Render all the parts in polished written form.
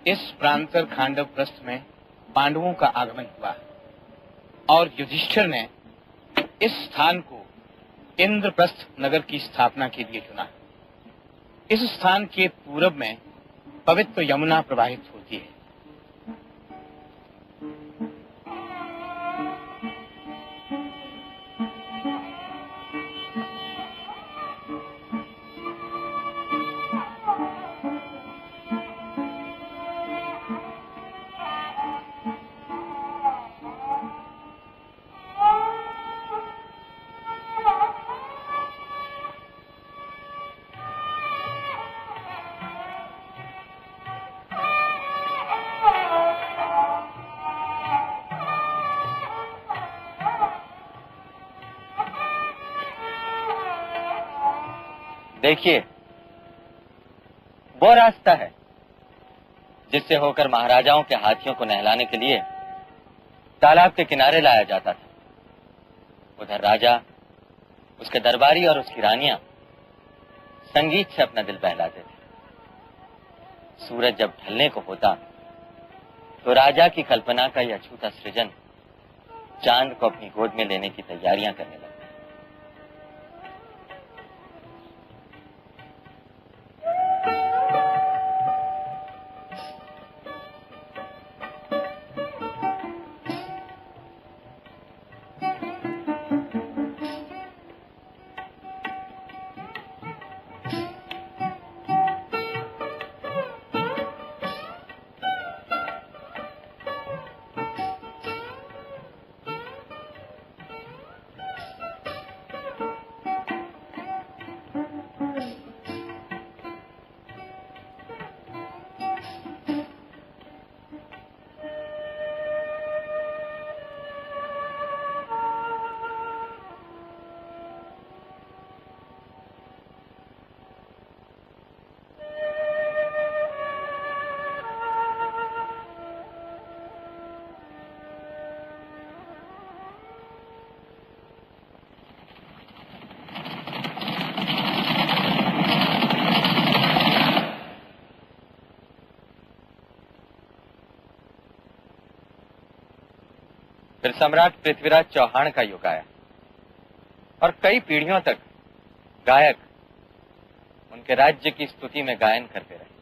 इस प्रांतर खांडव प्रस्थ में पांडवों का आगमन हुआ और युधिष्ठिर ने इस स्थान को इंद्रप्रस्थ नगर की स्थापना के लिए चुना। इस स्थान के पूरब में पवित्र यमुना प्रवाहित होती है। देखिए, वो रास्ता है जिससे होकर महाराजाओं के हाथियों को नहलाने के लिए तालाब के किनारे लाया जाता था। उधर राजा, उसके दरबारी और उसकी रानियां संगीत से अपना दिल बहलाते थे। सूरज जब ढलने को होता तो राजा की कल्पना का यह अछूता सृजन चांद को अपनी गोद में लेने की तैयारियां करने लगता। फिर सम्राट पृथ्वीराज चौहान का युग आया और कई पीढ़ियों तक गायक उनके राज्य की स्तुति में गायन करते रहे।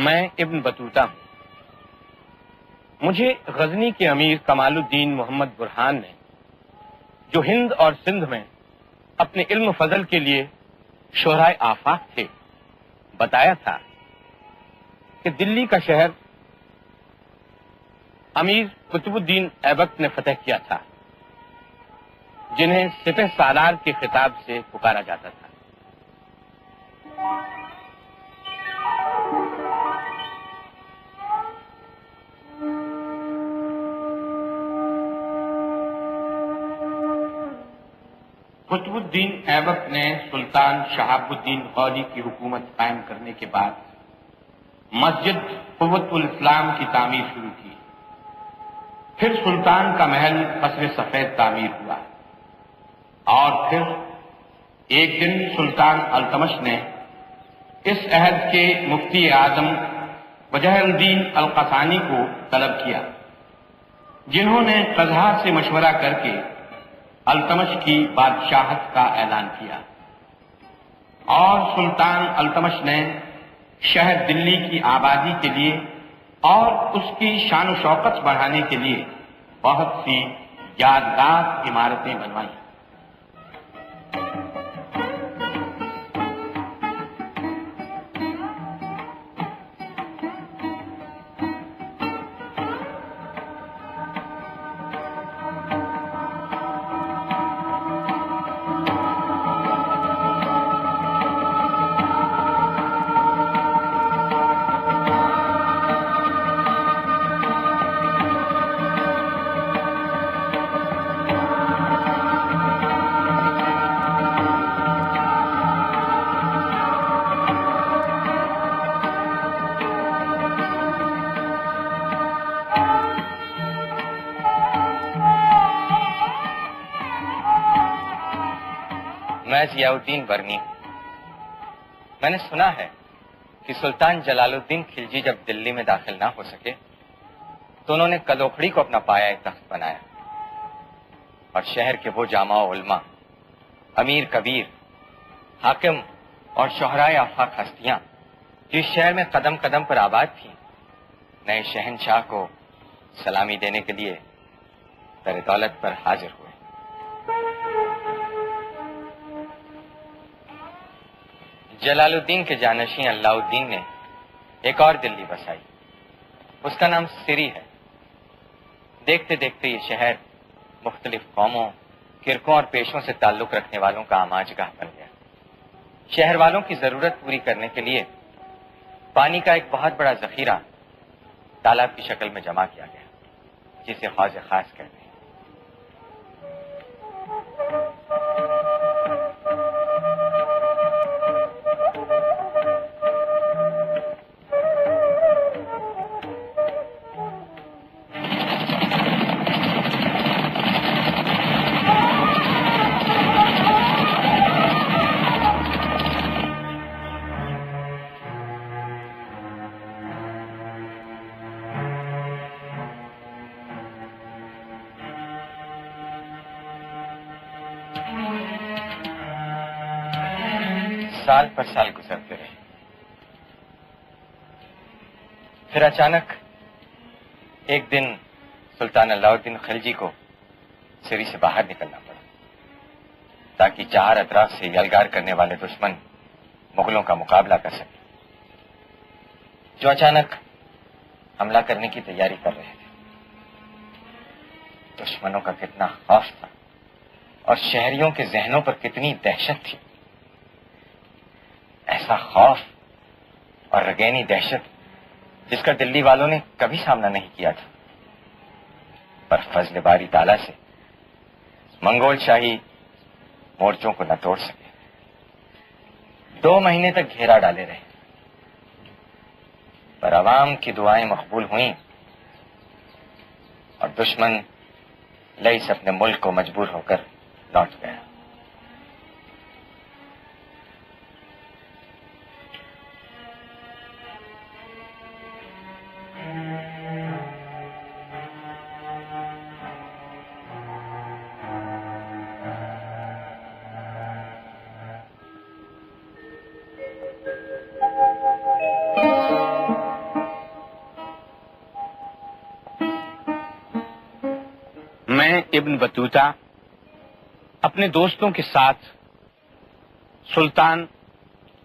मैं इब्न बतूता हूं। मुझे गजनी के अमीर कमालुद्दीन मोहम्मद बुरहान ने, जो हिंद और सिंध में अपने इल्म फजल के लिए शोहराए आफाक थे, बताया था कि दिल्ली का शहर अमीर कुतुबुद्दीन ऐबक ने फतह किया था, जिन्हें सिपह सालार के खिताब से पुकारा जाता था। कुतुबुद्दीन ऐबक ने सुल्तान शहाबुद्दीन गौरी की हुकूमत कायम करने के बाद मस्जिद कुव्वतुल इस्लाम की तामीर शुरू की। फिर सुल्तान का महल कसर सफेद तामीर हुआ और फिर एक दिन सुल्तान अल्तमश ने इस अहद के मुफ्ती आजम वजहुद्दीन अल-कसानी को तलब किया, जिन्होंने कजहा से मशवरा करके अल्तमश की बादशाहत का ऐलान किया और सुल्तान अल्तमश ने शहर दिल्ली की आबादी के लिए और उसकी शान शौकत बढ़ाने के लिए बहुत सी यादगार इमारतें बनवाई। मैं जियाउद्दीन बर्नी हूं। मैंने सुना है कि सुल्तान जलालुद्दीन खिलजी जब दिल्ली में दाखिल ना हो सके तो उन्होंने कलोखड़ी को अपना पाया तख्त बनाया और शहर के वो जामा उलमा, अमीर कबीर, हाकिम और शोहराए आफाक हस्तियां जो इस शहर में कदम कदम पर आबाद थीं, नए शहंशाह को सलामी देने के लिए दर दौलत पर हाजिर हुए। जलालुद्दीन के जानशीं अल्लाउद्दीन ने एक और दिल्ली बसाई। उसका नाम सिरी है। देखते देखते ये शहर मुख्तलिफ कौमों, किरकों और पेशों से ताल्लुक रखने वालों का आमाजगाह बन गया। शहर वालों की जरूरत पूरी करने के लिए पानी का एक बहुत बड़ा जखीरा तालाब की शक्ल में जमा किया गया, जिसे हौज खास कहते हैं। साल पर साल गुजरते रहे। फिर अचानक एक दिन सुल्तान अलाउद्दीन खिलजी को सिरी से बाहर निकलना पड़ा ताकि चार अतराफ से यलगार करने वाले दुश्मन मुगलों का मुकाबला कर सके, जो अचानक हमला करने की तैयारी कर रहे थे। दुश्मनों का कितना खौफ था और शहरियों के जहनों पर कितनी दहशत थी। ऐसा खौफ और रगैनी दहशत जिसका दिल्ली वालों ने कभी सामना नहीं किया था। पर फजल बारी ताला से मंगोल शाही मोर्चों को न तोड़ सके। 2 महीने तक घेरा डाले रहे, पर अवाम की दुआएं मकबूल हुई और दुश्मन लईस अपने मुल्क को मजबूर होकर लौट गया। मैं इब्न बतूता अपने दोस्तों के साथ सुल्तान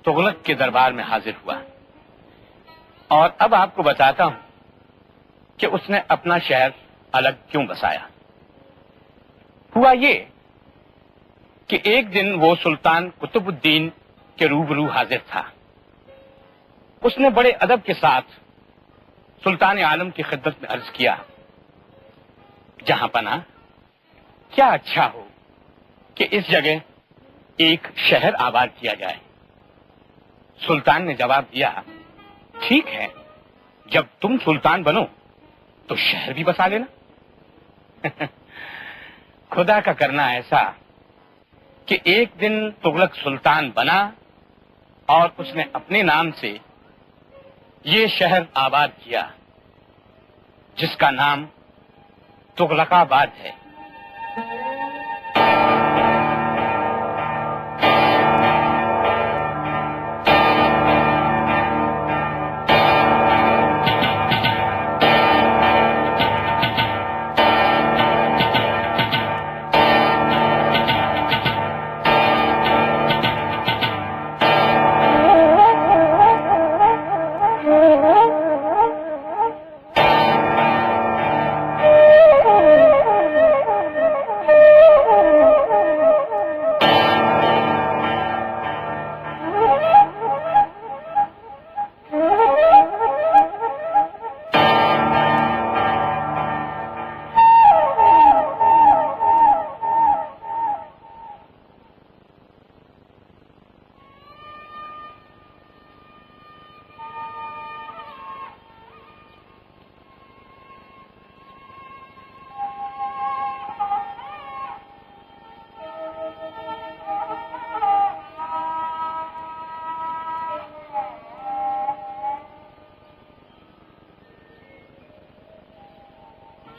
तुगलक के दरबार में हाजिर हुआ और अब आपको बताता हूं कि उसने अपना शहर अलग क्यों बसाया। हुआ ये कि एक दिन वो सुल्तान कुतुबुद्दीन के रूबरू हाजिर था। उसने बड़े अदब के साथ सुल्तान आलम की खिदमत में अर्ज किया, जहां पना क्या अच्छा हो कि इस जगह एक शहर आबाद किया जाए। सुल्तान ने जवाब दिया, ठीक है, जब तुम सुल्तान बनो तो शहर भी बसा लेना। खुदा का करना ऐसा कि एक दिन तुगलक सुल्तान बना और उसने अपने नाम से ये शहर आबाद किया जिसका नाम तुगलकाबाद है।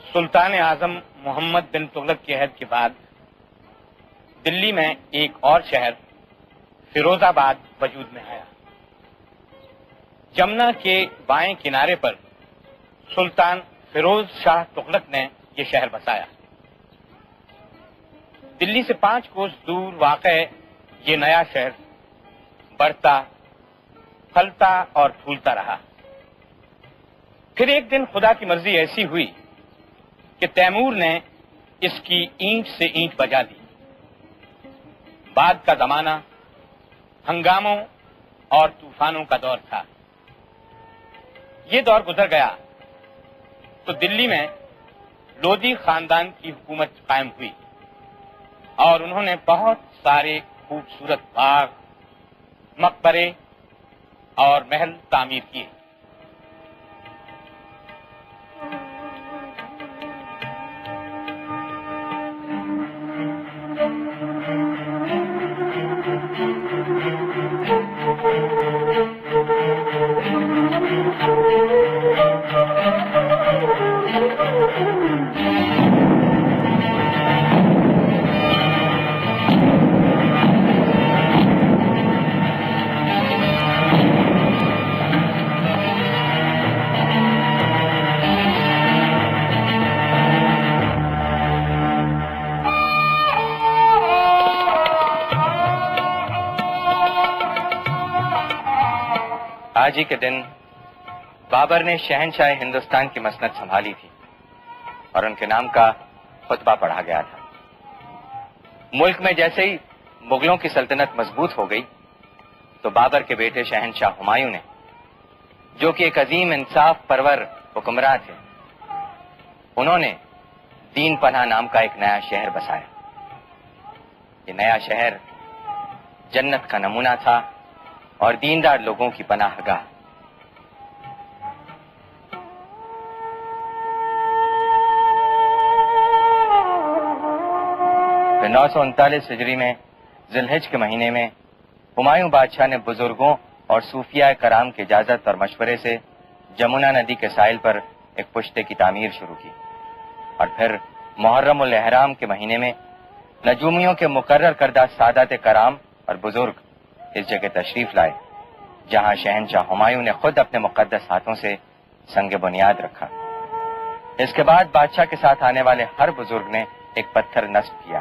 सुल्तान आजम मोहम्मद बिन तुगलक के अहद के बाद दिल्ली में एक और शहर फिरोजाबाद वजूद में आया। जमुना के बाएं किनारे पर सुल्तान फिरोज शाह तुगलक ने यह शहर बसाया। दिल्ली से 5 कोस दूर वाक़े ये नया शहर बढ़ता, फलता और फूलता रहा। फिर एक दिन खुदा की मर्जी ऐसी हुई कि तैमूर ने इसकी ईंट से ईंट बजा दी। बाद का जमाना हंगामों और तूफानों का दौर था। ये दौर गुजर गया तो दिल्ली में लोधी खानदान की हुकूमत कायम हुई और उन्होंने बहुत सारे खूबसूरत बाग, मकबरे और महल तामीर किए। आज ही के दिन बाबर ने शहनशाह हिंदुस्तान की मसनद संभाली थी और उनके नाम का खुतबा पढ़ा गया था। मुल्क में जैसे ही मुगलों की सल्तनत मजबूत हो गई तो बाबर के बेटे शहनशाह हुमायूं ने, जो कि एक अजीम इंसाफ परवर हुक्मरान थे, उन्होंने दीन पनाह नाम का एक नया शहर बसाया। ये नया शहर जन्नत का नमूना था और दीनदार लोगों की पनाहगाह। फिर 939 हिजरी में जिलहिज के महीने में हुमायूं बादशाह ने बुजुर्गों और सूफिया कराम की इजाजत और मशवरे से जमुना नदी के साहिल पर एक पुश्ते की तामीर शुरू की और फिर मुहर्रम उल एहराम के महीने में नजूमियों के मुकर्रर करदा सादात कराम और बुजुर्ग इस जगह तशरीफ लाए, जहां शहनशाह हुमायूं ने खुद अपने मुकद्दस हाथों से संग बुनियाद रखा। इसके बाद बादशाह के साथ आने वाले हर बुजुर्ग ने एक पत्थर नस्ब किया।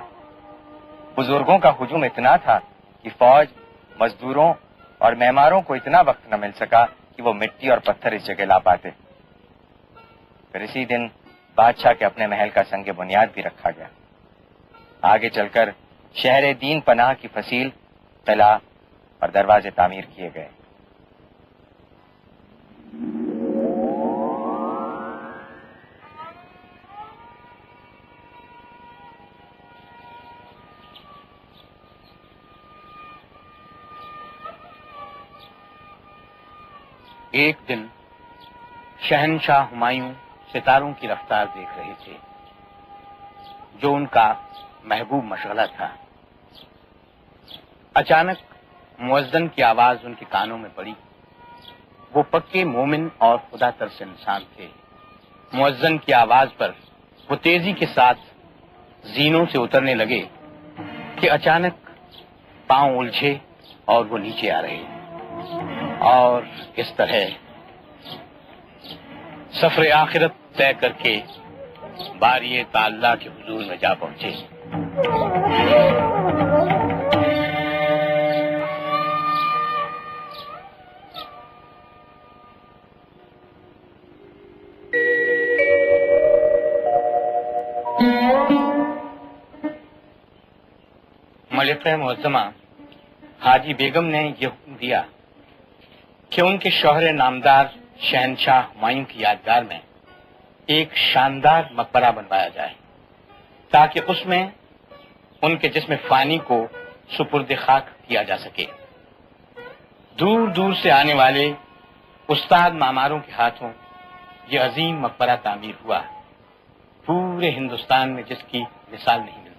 बुजुर्गों का हुजूम इतना था कि फौज, मजदूरों और मेहमारों को इतना वक्त न मिल सका कि वो मिट्टी और पत्थर इस जगह ला पाते। फिर इसी दिन बादशाह के अपने महल का संग बुनियाद भी रखा गया। आगे चलकर शहर दीन पनाह की फसील, किला और दरवाजे तामीर किए गए। एक दिन शहनशाह हुमायूं सितारों की रफ्तार देख रहे थे, जो उनका महबूब मशगला था। अचानक मुअज्जिन की आवाज उनके कानों में पड़ी। वो पक्के मोमिन और खुदा तरस इंसान थे। मुअज्जिन की आवाज पर वो तेजी के साथ जीनों से उतरने लगे कि अचानक पांव उलझे और वो नीचे आ रहे, और इस तरह सफर आखिरत तय करके बारी ताल्ला के हुजूर में जा पहुंचे। मलिका मुअज्जमा हाजी बेगम ने यह हुक्म दिया कि उनके शौहर नामदार शहनशाह हुमायूं की यादगार में एक शानदार मकबरा बनवाया जाए, ताकि उसमें उनके जिस्म फानी को सुपुर्द खाक किया जा सके। दूर दूर से आने वाले उस्ताद मामारों के हाथों ये अजीम मकबरा तामीर हुआ, पूरे हिंदुस्तान में जिसकी मिसाल नहीं मिलती।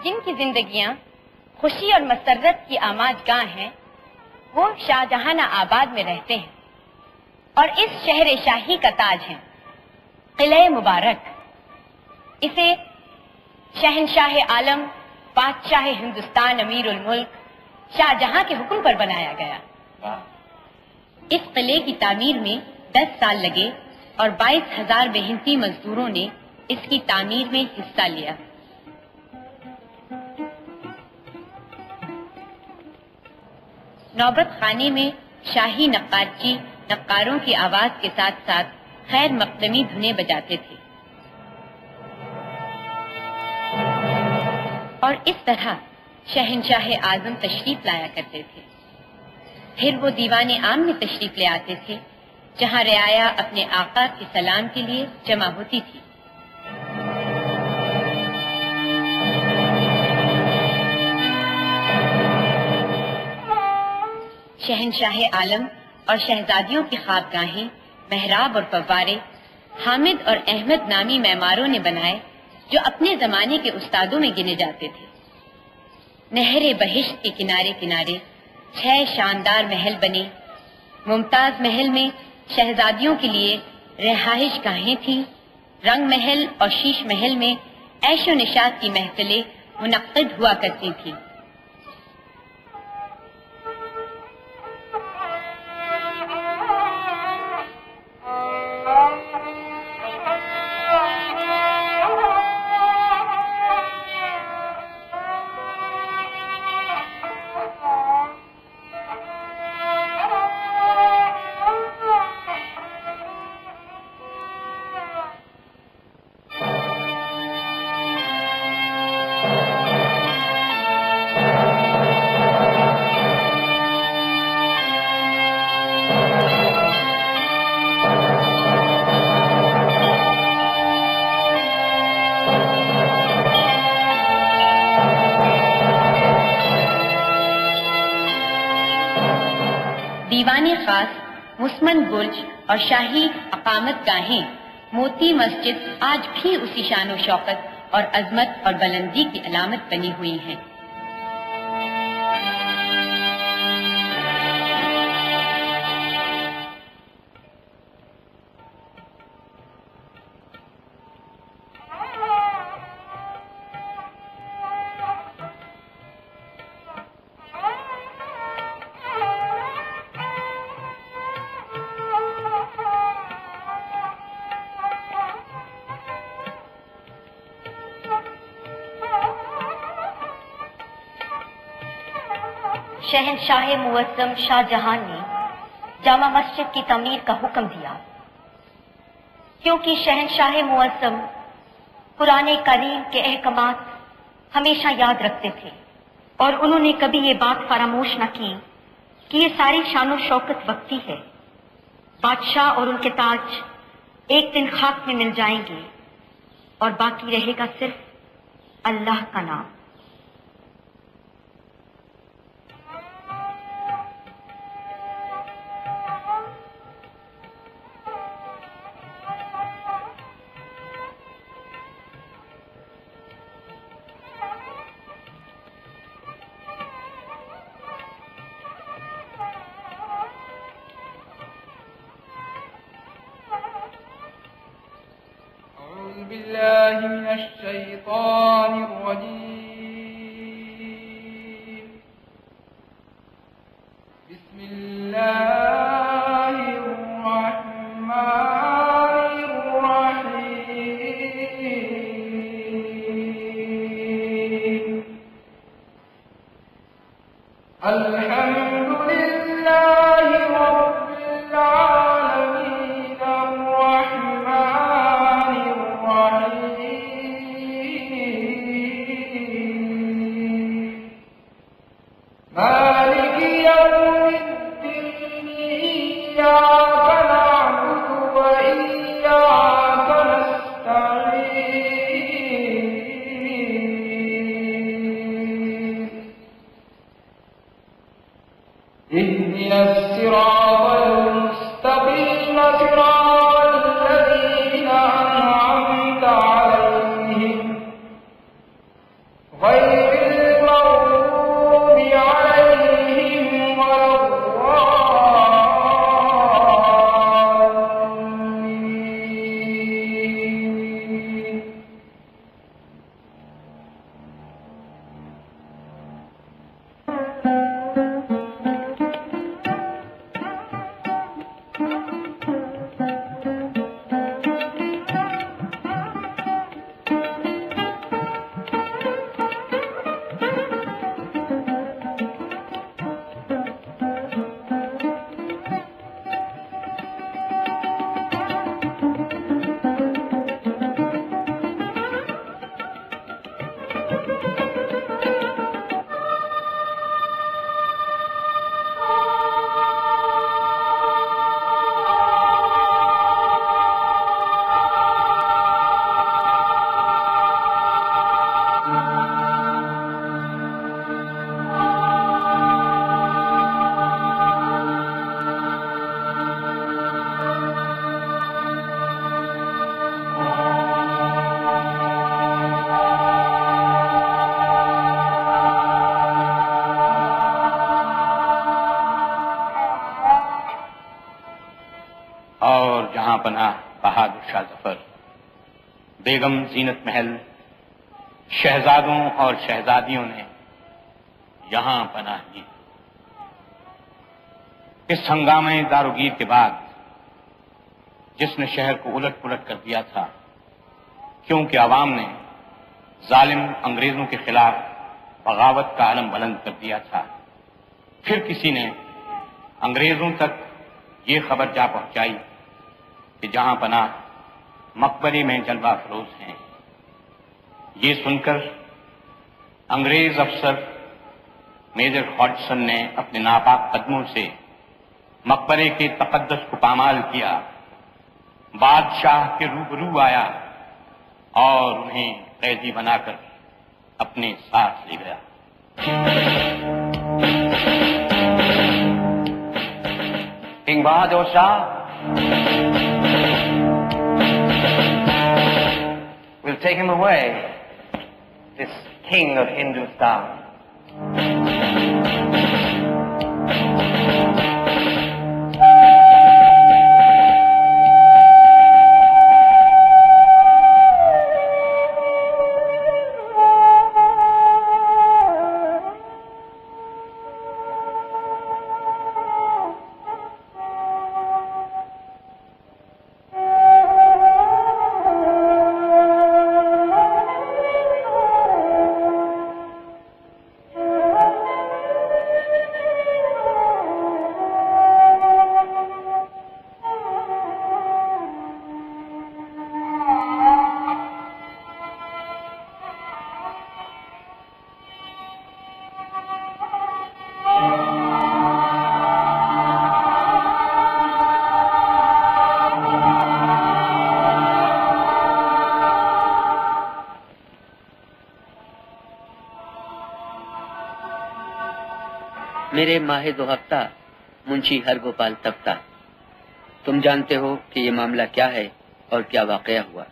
जिनकी जिंदगियां खुशी और मसरत की आमाजगाह हैं, वो शाहजहाना आबाद में रहते हैं और इस शहर शाही का ताज है किले मुबारक। इसे शहनशाह आलम, बादशाह हिंदुस्तान, अमीरुल मुल्क शाहजहां के हुक्म पर बनाया गया। इस किले की तामीर में 10 साल लगे और 22,000 मेहनती मजदूरों ने इसकी तामीर में हिस्सा लिया। नौबत खाने में शाही नक्काची नक्कारों की आवाज के साथ साथ खैर मकदमी धुनें बजाते थे और इस तरह शहंशाह आजम तशरीफ लाया करते थे। फिर वो दीवाने आम में तशरीफ ले आते थे, जहां रियाया अपने आका के सलाम के लिए जमा होती थी। शहंशाह आलम और शहजादियों की ख्वाबगाहें, मेहराब और फव्वारे हामिद और अहमद नामी मेमारों ने बनाए, जो अपने जमाने के उस्तादों में गिने जाते थे। नहरे बहिश्त के किनारे किनारे 6 शानदार महल बने। मुमताज महल में शहजादियों के लिए रिहाइश गाहें थीं। रंग महल और शीश महल में ऐशो निशात की महफिलें मुनक्किद हुआ करती थीं। दीवाने खास, मुस्मन बुर्ज और शाही अकामत गाहें, मोती मस्जिद आज भी उसी शानो शौकत और अजमत और बुलंदी की अलामत बनी हुई हैं। शहंशाह मुअज्जम शाहजहां ने जामा मस्जिद की तमीर का हुक्म दिया, क्योंकि शहंशाह मुअज्जम कुरान करीम के अहकामात हमेशा याद रखते थे और उन्होंने कभी ये बात फरामोश न की कि ये सारी शानो शौकत वक्ती है। बादशाह और उनके ताज एक दिन खाक में मिल जाएंगे और बाकी रहेगा सिर्फ अल्लाह का नाम। بالله من الشيطان الرجيم بسم الله الرحمن الرحيم الحمد لله رب العالمين الرحمن الرحيم और जहां पनाह बहादुर शाह जफर, बेगम जीनत महल, शहजादों और शहजादियों ने यहां पनाह ली। इस हंगामे दारोगीर के बाद जिसने शहर को उलट पुलट कर दिया था, क्योंकि आवाम ने जालिम अंग्रेजों के खिलाफ बगावत का आलम बुलंद कर दिया था, फिर किसी ने अंग्रेजों तक ये खबर जा पहुंचाई कि जहां पनाह मकबरे में जलवा फरोज हैं। ये सुनकर अंग्रेज अफसर मेजर हॉडसन ने अपने नापाक कदमों से मकबरे के तकद्दस को पामाल किया, बादशाह के रूबरू आया और उन्हें कैदी बनाकर अपने साथ ले गया। King Bahadur Shah will take him away, this king of Hindustan. मेरे माहे दो हफ्ता मुंशी हरगोपाल तख्ता, तुम जानते हो कि ये मामला क्या है और क्या वाकया हुआ।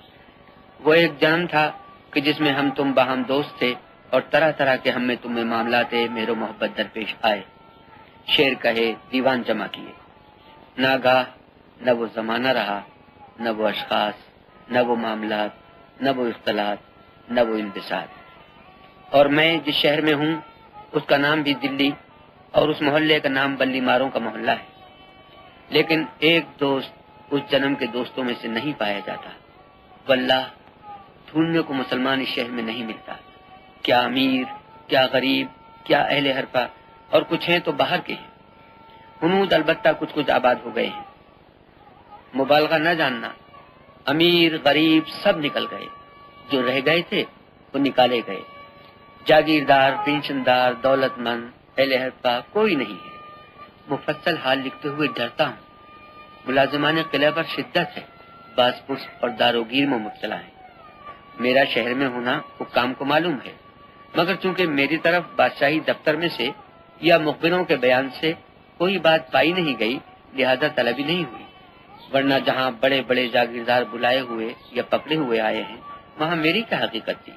वो एक जन्म था कि जिसमें हम तुम बाहम दोस्त थे और तरह तरह के हम में तुम्हें मामलाते मेरो मोहब्बत दरपेश आए। शेर कहे दीवान जमा किए, नागाह न वो जमाना रहा, न वो अशखास, न वो मामलात, न वो इख्तलात, न वो इंबिसात। और मैं जिस शहर में हूँ उसका नाम भी दिल्ली और उस मोहल्ले का नाम बल्ली मारों का मोहल्ला है, लेकिन एक दोस्त उस जन्म के दोस्तों में से नहीं पाया जाता। वल्लाह ढूंढने को मुसलमान इस शहर में नहीं मिलता। क्या अमीर, क्या गरीब, क्या अहले हरफा, और कुछ हैं तो बाहर के हैं। हुनूद अलबत्ता कुछ कुछ आबाद हो गए हैं। मुबालगा न जानना, अमीर गरीब सब निकल गए, जो रह गए थे वो निकाले गए। जागीरदार, पेंशनदार, दौलतमंद, अहले हरफा कोई नहीं है। मुफस्सल हाल लिखते हुए डरता हूँ। मुलाजिमान किला पर शिद्दत है, बासपुस और दारोगीर में मुब्तला है। मेरा शहर में होना हुक्काम को मालूम है, मगर चूंकि मेरी तरफ बादशाही दफ्तर में से या मुखबिरों के बयान से कोई बात पाई नहीं गई, लिहाजा तलबी नहीं हुई। वरना जहाँ बड़े बड़े जागीरदार बुलाए हुए या पकड़े हुए आए हैं, वहाँ मेरी क्या हकीकत थी।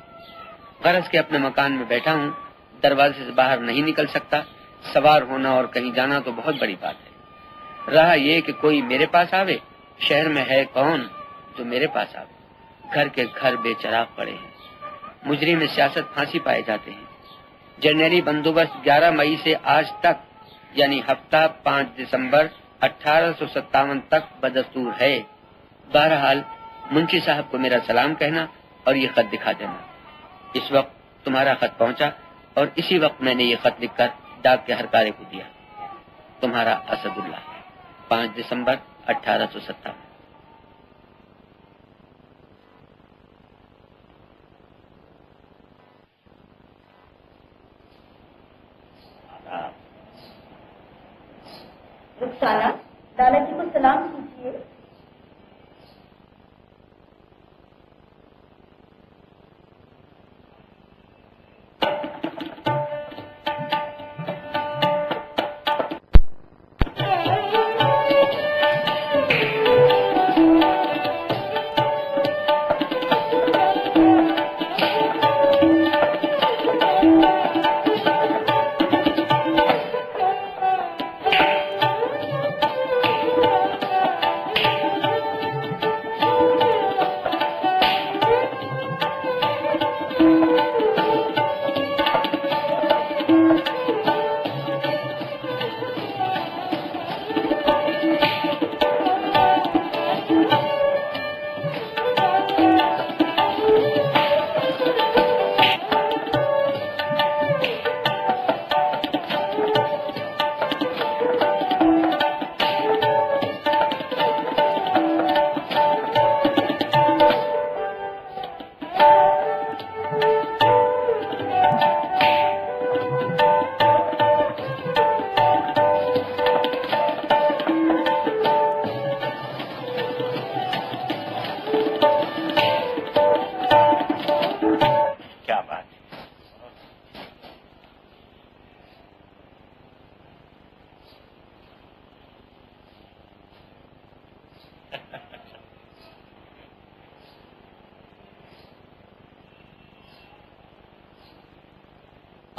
गरज के अपने मकान में बैठा हूँ, दरवाजे से बाहर नहीं निकल सकता। सवार होना और कहीं जाना तो बहुत बड़ी बात है। रहा ये कि कोई मेरे पास आवे, शहर में है कौन जो मेरे पास आवे। घर के घर बेचराग पड़े हैं। मुजरिम में सियासत फांसी पाए जाते हैं। जर्नली बंदोबस्त 11 मई से आज तक, यानी हफ्ता 5 दिसंबर 1857 तक बदस्तूर है। बहरहाल मुंशी साहब को मेरा सलाम कहना और ये खत दिखा देना। इस वक्त तुम्हारा खत पहुंचा और इसी वक्त मैंने ये खत लिखकर डाक के हरकारे को दिया। तुम्हारा असदुल्लाह, 5 दिसंबर 1857। रुखसाना, लाला जी को सलाम कीजिए।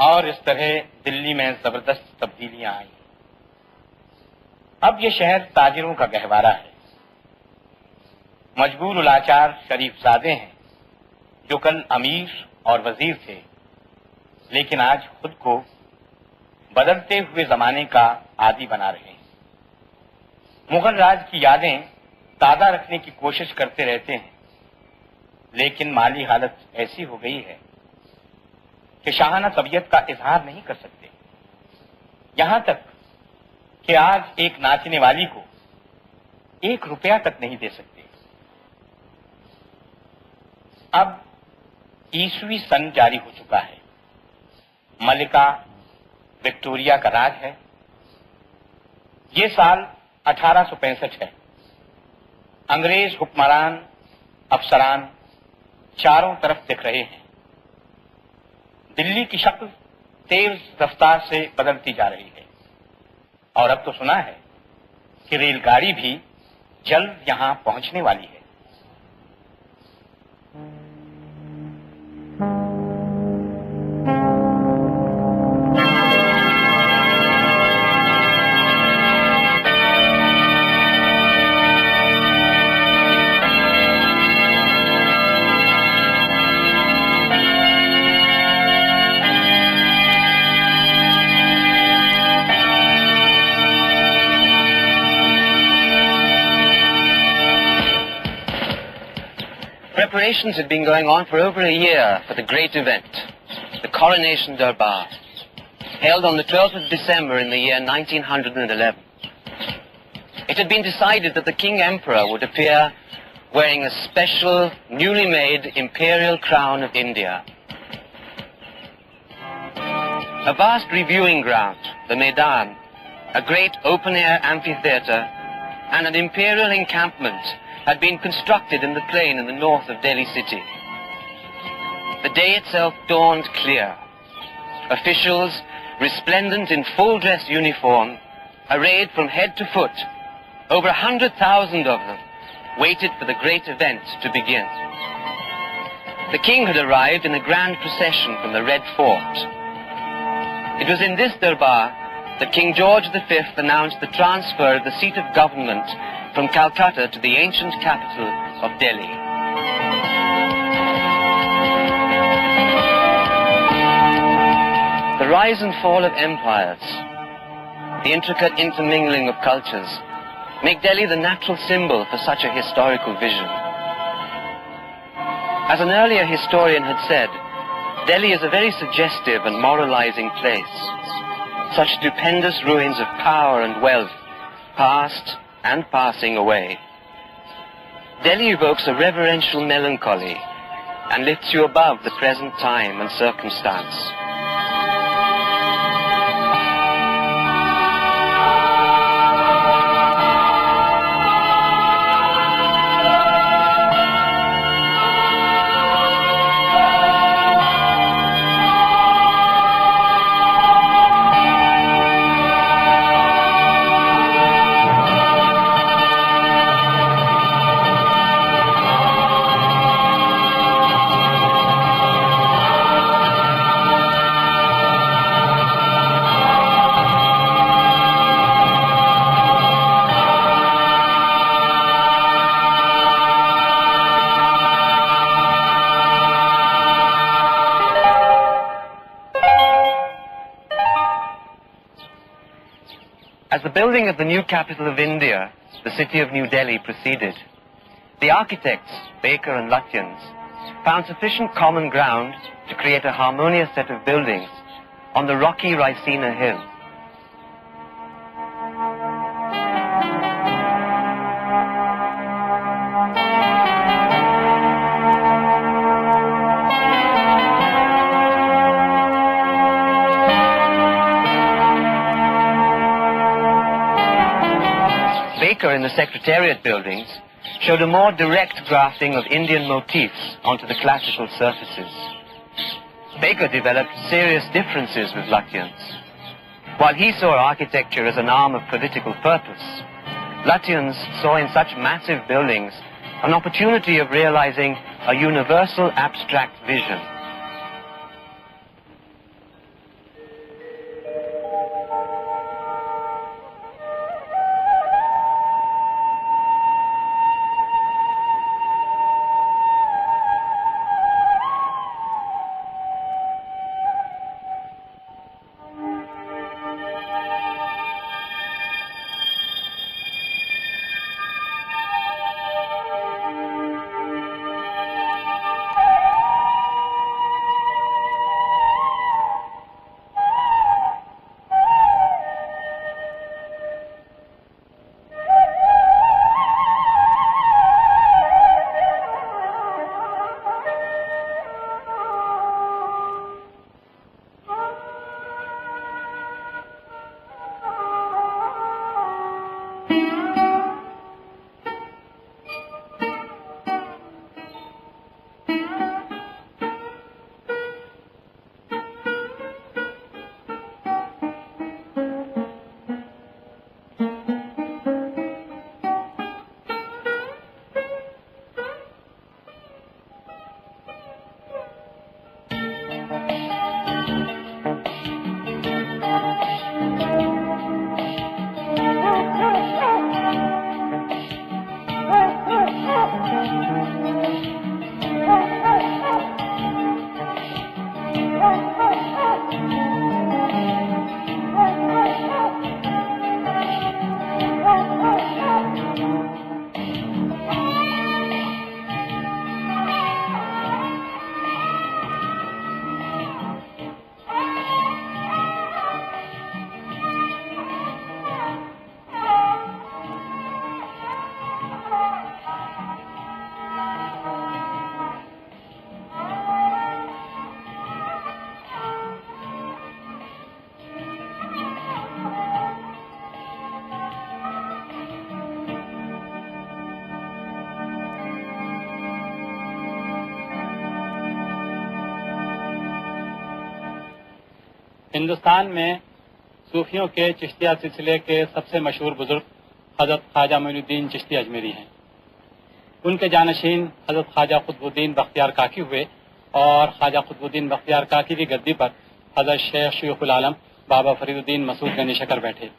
और इस तरह दिल्ली में जबरदस्त तब्दीलियां आई। अब ये शहर ताजिरों का गहवारा है। मजबूर लाचार शरीफजादे हैं जो कल अमीर और वजीर थे, लेकिन आज खुद को बदलते हुए जमाने का आदी बना रहे हैं। मुगल राज की यादें ताजा रखने की कोशिश करते रहते हैं, लेकिन माली हालत ऐसी हो गई है कि शाहाना तबीयत का इजहार नहीं कर सकते। यहां तक कि आज एक नाचने वाली को 1 रुपया तक नहीं दे सकते। अब ईसवी सन जारी हो चुका है। मलिका विक्टोरिया का राज है। ये साल 1865 है। अंग्रेज हुक्मरान अफसरान चारों तरफ दिख रहे हैं। दिल्ली की शक्ल तेज रफ्तार से बदलती जा रही है और अब तो सुना है कि रेलगाड़ी भी जल्द यहां पहुंचने वाली है। Preparations had been going on for over a year for the great event, the Coronation Durbar, held on the 12th of December in the year 1911. It had been decided that the King Emperor would appear wearing a special, newly made imperial crown of India. A vast reviewing ground, the Maidan, a great open-air amphitheatre, and an imperial encampment had been constructed in the plain in the north of Delhi city. The day itself dawned clear. Officials, resplendent in full-dress uniform, arrayed from head to foot, over 100,000 of them, waited for the great event to begin. The king had arrived in a grand procession from the Red Fort. It was in this Durbar that King George V announced the transfer of the seat of government from Calcutta to the ancient capital of Delhi. The rise and fall of empires, the intricate intermingling of cultures, make Delhi the natural symbol for such a historical vision. As an earlier historian had said, Delhi is a very suggestive and moralizing place. Such stupendous ruins of power and wealth, past and passing away. Delhi evokes a reverential melancholy and lifts you above the present time and circumstance. As the building of the new capital of India, the city of New Delhi, proceeded, the architects, Baker and Lutyens, found sufficient common ground to create a harmonious set of buildings on the rocky Raisina hill. Baker in the Secretariat buildings showed a more direct grafting of Indian motifs onto the classical surfaces. Baker developed serious differences with Lutyens. While he saw architecture as an arm of political purpose, Lutyens saw in such massive buildings an opportunity of realizing a universal abstract vision. Hindustan में सूफियों के चिश्तिया सिलसिले के सबसे मशहूर बुजुर्ग हजरत ख्वाजा मोइनुद्दीन चिश्ती अजमेरी हैं। उनके जानशीन हजरत ख्वाजा कुतुबुद्दीन बख्तियार काकी हुए और ख्वाजा कुतुबुद्दीन बख्तियार काकी की गद्दी पर हजरत शेख शयूखुल आलम बाबा फरीदुद्दीन मसूद गनी शकर बैठे।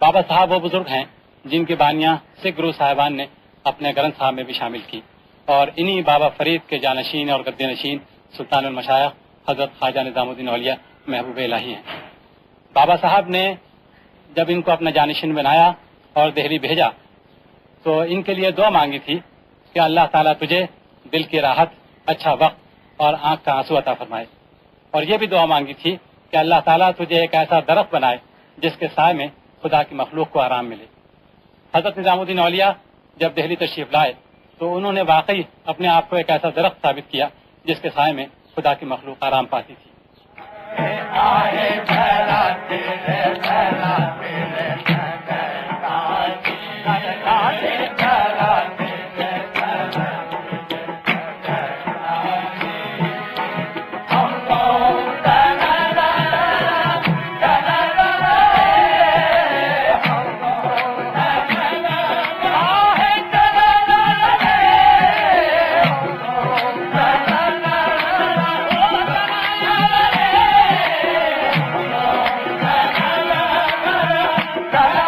बाबा साहब वो बुजुर्ग हैं जिनकी बानियां सिख गुरु साहिबान ने अपने ग्रंथ साहब में भी शामिल की और इन्हीं बाबा फरीद के जानशीन और गद्दी नशीन सुल्तानुल मशाइख हजरत ख्वाजा निजामुद्दीन औलिया महबूब इलाही हैं। बाबा साहब ने जब इनको अपना जानशीन बनाया और दिल्ली भेजा तो इनके लिए दुआ मांगी थी कि अल्लाह ताला तुझे दिल की राहत, अच्छा वक्त और आंख का आंसू अता फरमाए, और ये भी दुआ मांगी थी कि अल्लाह ताला तुझे एक ऐसा दरख्त बनाए जिसके साए में खुदा की मखलूक को आराम मिले। हजरत निजामुद्दीन औलिया जब दिल्ली तशरीफ लाए तो उन्होंने वाकई अपने आप को एक ऐसा दरख्त साबित किया जिसके साए में खुदा की मखलूक आराम पाती थी। Da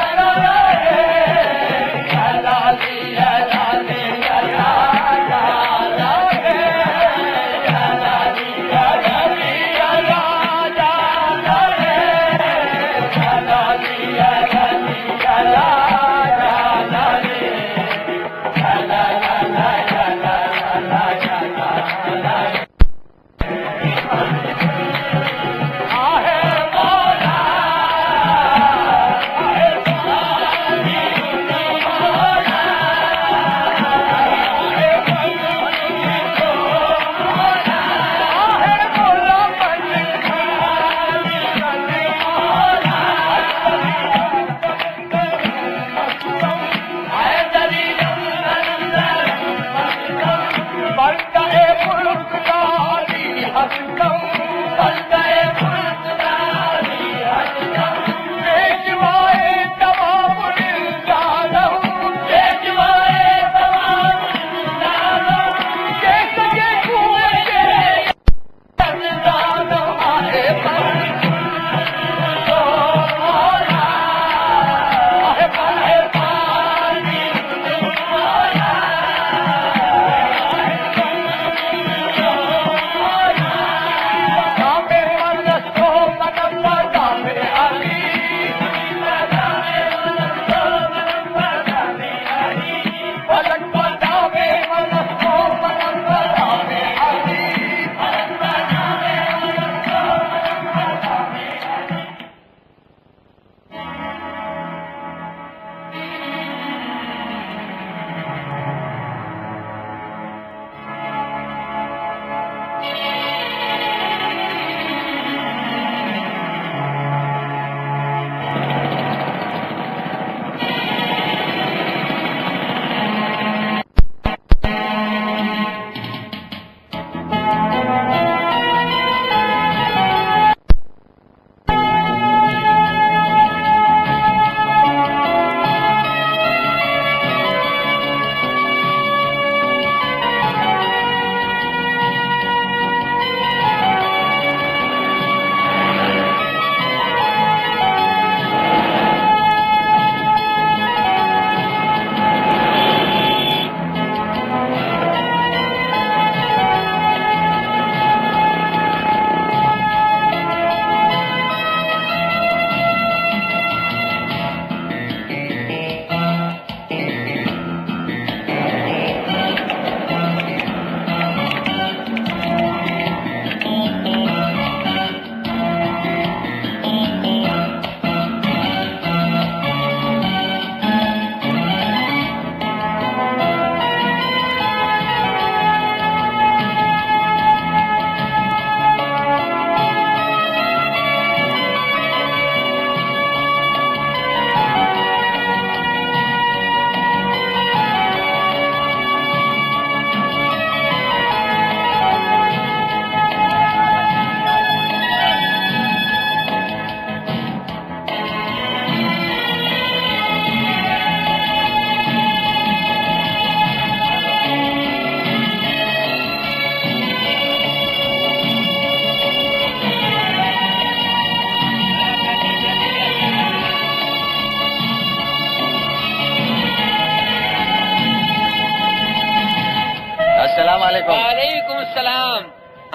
वालेकुमुस्सलाम।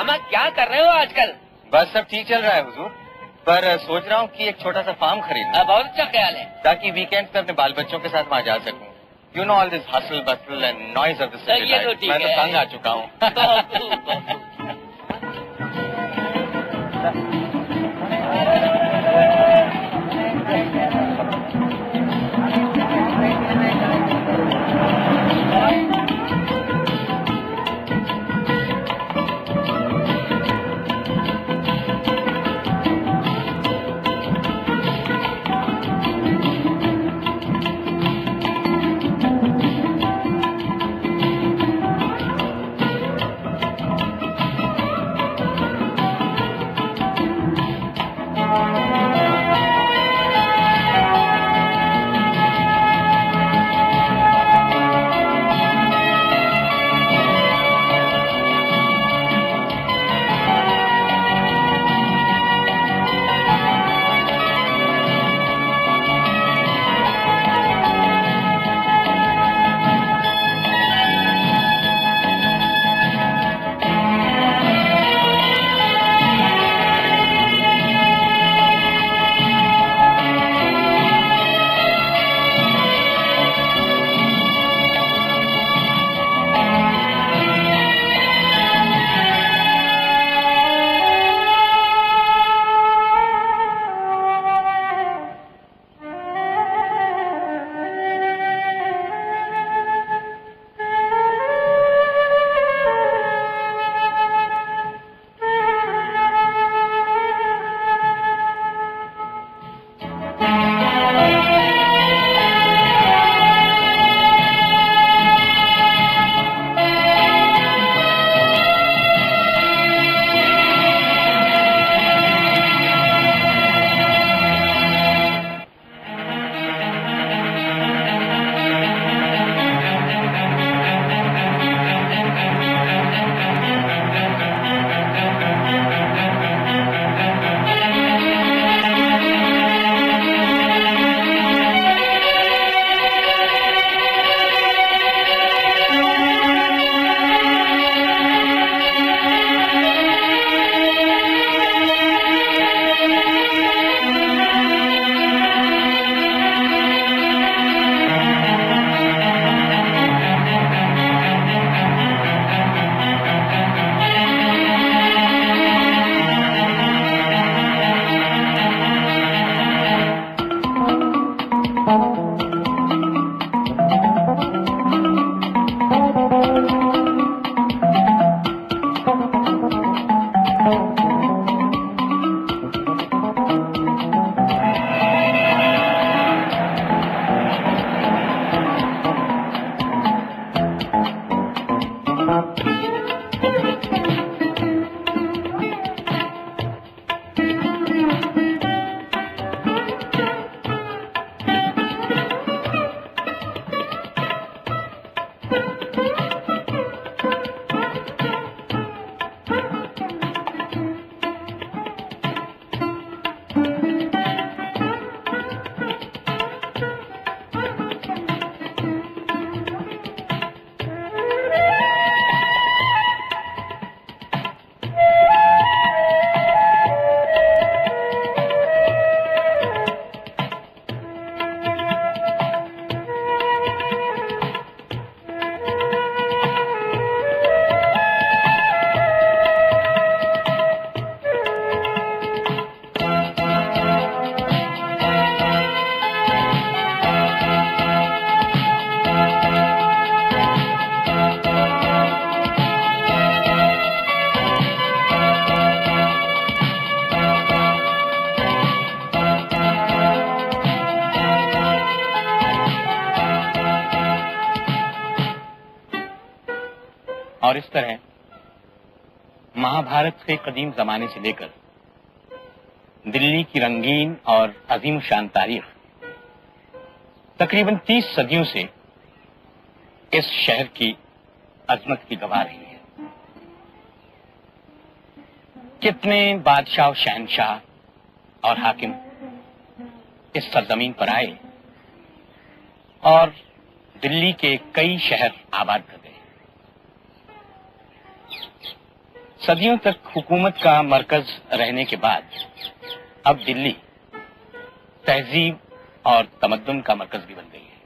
अम्मा क्या कर रहे हो आजकल? बस सब ठीक चल रहा है हुजूर, पर सोच रहा हूँ कि एक छोटा सा फार्म खरीदूं। बहुत अच्छा ख्याल है। ताकि वीकेंड पे अपने बाल बच्चों के साथ वहाँ जा सकूं। You know all this hustle bustle and noise of the city ये तो लाइफ। ठीक मैं तो है। तंग आ चुका हूँ। बहुत खूब, बहुत खूब। और इस तरह महाभारत के कदीम जमाने से लेकर दिल्ली की रंगीन और अजीम शान तारीख तकरीबन 30 सदियों से इस शहर की अजमत की गवाह रही है। कितने बादशाह, शहनशाह और हाकिम इस सरजमीन पर आए और दिल्ली के कई शहर आबाद कर गए। सदियों तक हुकूमत का मरकज रहने के बाद अब दिल्ली तहजीब और तमद्दुन का मरकज भी बन गई है।